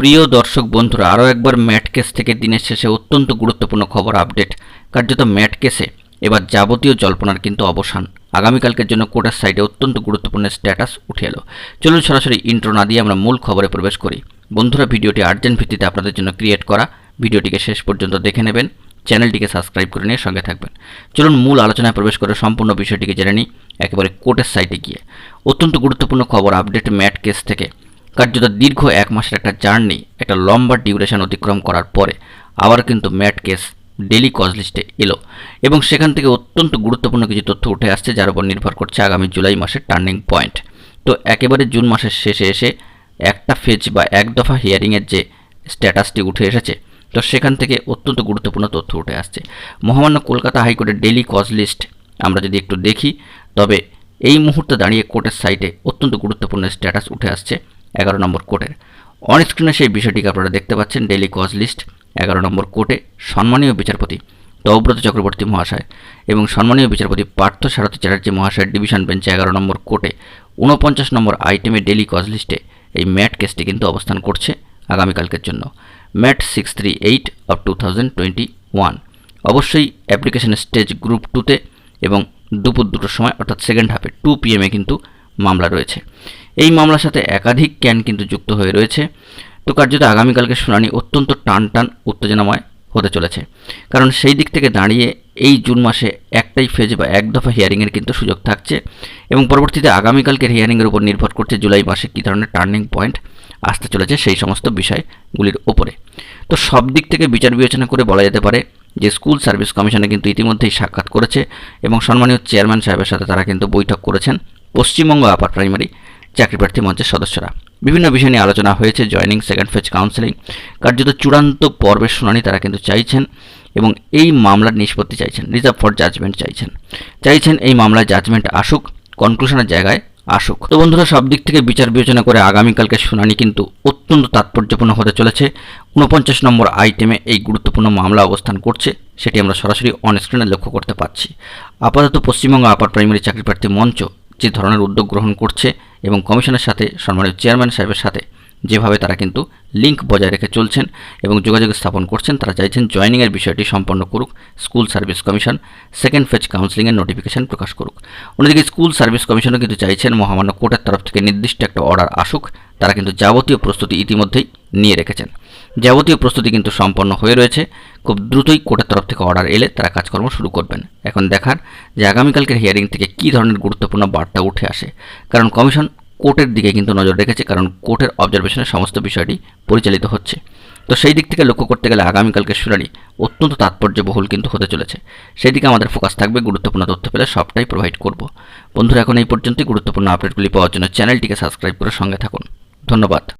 প্রিয় দর্শক বন্ধুরা, আরও একবার ম্যাট কেস থেকে দিনের শেষে অত্যন্ত গুরুত্বপূর্ণ খবর আপডেট। কার্যত ম্যাট কেসে এবার যাবতীয় জল্পনার কিন্তু অবসান। আগামীকালকের জন্য কোর্টের সাইডে অত্যন্ত গুরুত্বপূর্ণ স্ট্যাটাস উঠে এলো। চলুন সরাসরি ইন্ট্রো না দিয়ে আমরা মূল খবরে প্রবেশ করি। বন্ধুরা, ভিডিওটি আর্জেন্ট ভিত্তিতে আপনাদের জন্য ক্রিয়েট করা। ভিডিওটিকে শেষ পর্যন্ত দেখে নেবেন, চ্যানেলটিকে সাবস্ক্রাইব করে নিয়ে সঙ্গে থাকবেন। চলুন মূল আলোচনায় প্রবেশ করে সম্পূর্ণ বিষয়টিকে জেনে নিই একেবারে কোর্টের সাইটে গিয়ে। অত্যন্ত গুরুত্বপূর্ণ খবর আপডেট ম্যাট কেস থেকে। কার্যত দীর্ঘ এক মাসের একটা জার্নি, একটা লম্বা ডিউরেশন অতিক্রম করার পরে আবার কিন্তু ম্যাট কেস ডেলি কজ লিস্টে এলো এবং সেখান থেকে অত্যন্ত গুরুত্বপূর্ণ কিছু তথ্য উঠে আসছে, যার উপর নির্ভর করছে আগামী জুলাই মাসের টার্নিং পয়েন্ট। তো একেবারে জুন মাসের শেষে এসে একটা ফেজ বা এক দফা হিয়ারিংয়ের যে স্ট্যাটাসটি উঠে এসেছে, তো সেখান থেকে অত্যন্ত গুরুত্বপূর্ণ তথ্য উঠে আসছে। মহামান্য কলকাতা হাইকোর্টের ডেলি কজ লিস্ট আমরা যদি একটু দেখি, তবে এই মুহূর্তে দাঁড়িয়ে কোর্টের সাইটে অত্যন্ত গুরুত্বপূর্ণ স্ট্যাটাস উঠে আসছে 11 নম্বর কোর্টের। অন স্ক্রিনে সেই বিষয়টিকে আপনারা দেখতে পাচ্ছেন। ডেলি কজ লিস্ট 11 নম্বর কোর্টে সম্মানীয় বিচারপতি তৌব্রত চক্রবর্তী মহাশয় এবং সম্মানীয় বিচারপতি পার্থ সারথী চ্যাটার্জি মহাশয়ের ডিভিশন বেঞ্চে 11 নম্বর কোর্টে 49 নম্বর আইটেমে ডেলি কজ লিস্টে এই ম্যাট কেসটি কিন্তু অবস্থান করছে আগামীকালকের জন্য। MAT 638 of 2021। অবশ্যই অ্যাপ্লিকেশন স্টেজ গ্রুপ 2তে এবং দুপুর 2টোর সময় অর্থাৎ সেকেন্ড হাফে 2 PM কিন্তু মামলা রয়েছে। এই মামলার সাথে একাধিক ক্যান কিন্তু যুক্ত হয়ে রয়েছে। তো কার্যত আগামীকালকে শুনানি অত্যন্ত টান উত্তেজনাময় হতে চলেছে, কারণ সেই দিক থেকে দাঁড়িয়ে এই জুন মাসে একটাই ফেজ বা এক দফা হিয়ারিংয়ের কিন্তু সুযোগ থাকছে এবং পরবর্তীতে আগামীকালকের হিয়ারিংয়ের উপর নির্ভর করছে জুলাই মাসে কী ধরনের টার্নিং পয়েন্ট আসতে চলেছে সেই সমস্ত বিষয়গুলির ওপরে। তো সব দিক থেকে বিচার বিবেচনা করে বলা যেতে পারে যে স্কুল সার্ভিস কমিশনে কিন্তু ইতিমধ্যেই সাক্ষাৎ করেছে এবং সম্মানীয় চেয়ারম্যান সাহেবের সাথে তারা কিন্তু বৈঠক করেছেন পশ্চিমবঙ্গ আপার প্রাইমারি চাকরি প্রার্থী মঞ্চের সদস্যরা। বিভিন্ন বিষয় নিয়ে আলোচনা হয়েছে। জয়নিং, সেকেন্ড ফেজ কাউন্সেলিং, কার্যত চূড়ান্ত পর্বের শুনানি তারা কিন্তু চাইছেন এবং এই মামলার নিষ্পত্তি চাইছেন, রিজার্ভ ফর জাজমেন্ট চাইছেন এই মামলায় জাজমেন্ট আসুক, কনক্লুশনের জায়গায় আসুক। তো বন্ধুরা, সব দিক থেকে বিচার বিবেচনা করে আগামীকালকে শুনানি কিন্তু অত্যন্ত তাৎপর্যপূর্ণ হতে চলেছে। 49 নম্বর আইটেমে এই গুরুত্বপূর্ণ মামলা অবস্থান করছে, সেটি আমরা সরাসরি অন স্ক্রিনে লক্ষ্য করতে পারছি। আপাতত পশ্চিমবঙ্গ আপার প্রাইমারি চাকরি প্রার্থী মঞ্চ যে ধরনের উদ্যোগ গ্রহণ করছে এবং কমিশনের সাথে সম্মানীয় চেয়ারম্যান সাহেবের সাথে যেভাবে তারা কিন্তু লিঙ্ক বজায় রেখে চলছেন এবং যোগাযোগ স্থাপন করছেন, তারা চাইছেন জয়নিংয়ের বিষয়টি সম্পন্ন করুক school service commission, second phase কাউন্সেলিংয়ের নোটিফিকেশন প্রকাশ করুক। অন্যদিকে স্কুল সার্ভিস কমিশনও কিন্তু চাইছেন মহামান্য কোর্টের তরফ থেকে নির্দিষ্ট একটা অর্ডার আসুক। তারা কিন্তু যাবতীয় প্রস্তুতি ইতিমধ্যেই নিয়ে রেখেছেন, যাবতীয় প্রস্তুতি কিন্তু সম্পন্ন হয়ে রয়েছে। খুব দ্রুতই কোর্টের তরফ থেকে অর্ডার এলে তারা কাজকর্ম শুরু করবেন। এখন দেখার যে আগামীকালকের হিয়ারিং থেকে কী ধরনের গুরুত্বপূর্ণ বার্তা উঠে আসে, কারণ কমিশন কোর্টের দিকে কিন্তু নজর রেখেছে, কারণ কোর্টের অবজারভেশনে সমস্ত বিষয়টি পরিচালিত হচ্ছে। তো সেই দিক থেকে লক্ষ্য করতে গেলে আগামীকালকের শুনানি অত্যন্ত তাৎপর্যবহুল কিন্তু হতে চলেছে। সেই দিকে আমাদের ফোকাস থাকবে। গুরুত্বপূর্ণ তথ্য পেলে সবটাই প্রোভাইড করব। বন্ধুরা, এখন এই পর্যন্তই। গুরুত্বপূর্ণ আপডেটগুলি পাওয়ার জন্য চ্যানেলটিকে সাবস্ক্রাইব করে সঙ্গে থাকুন। ধন্যবাদ।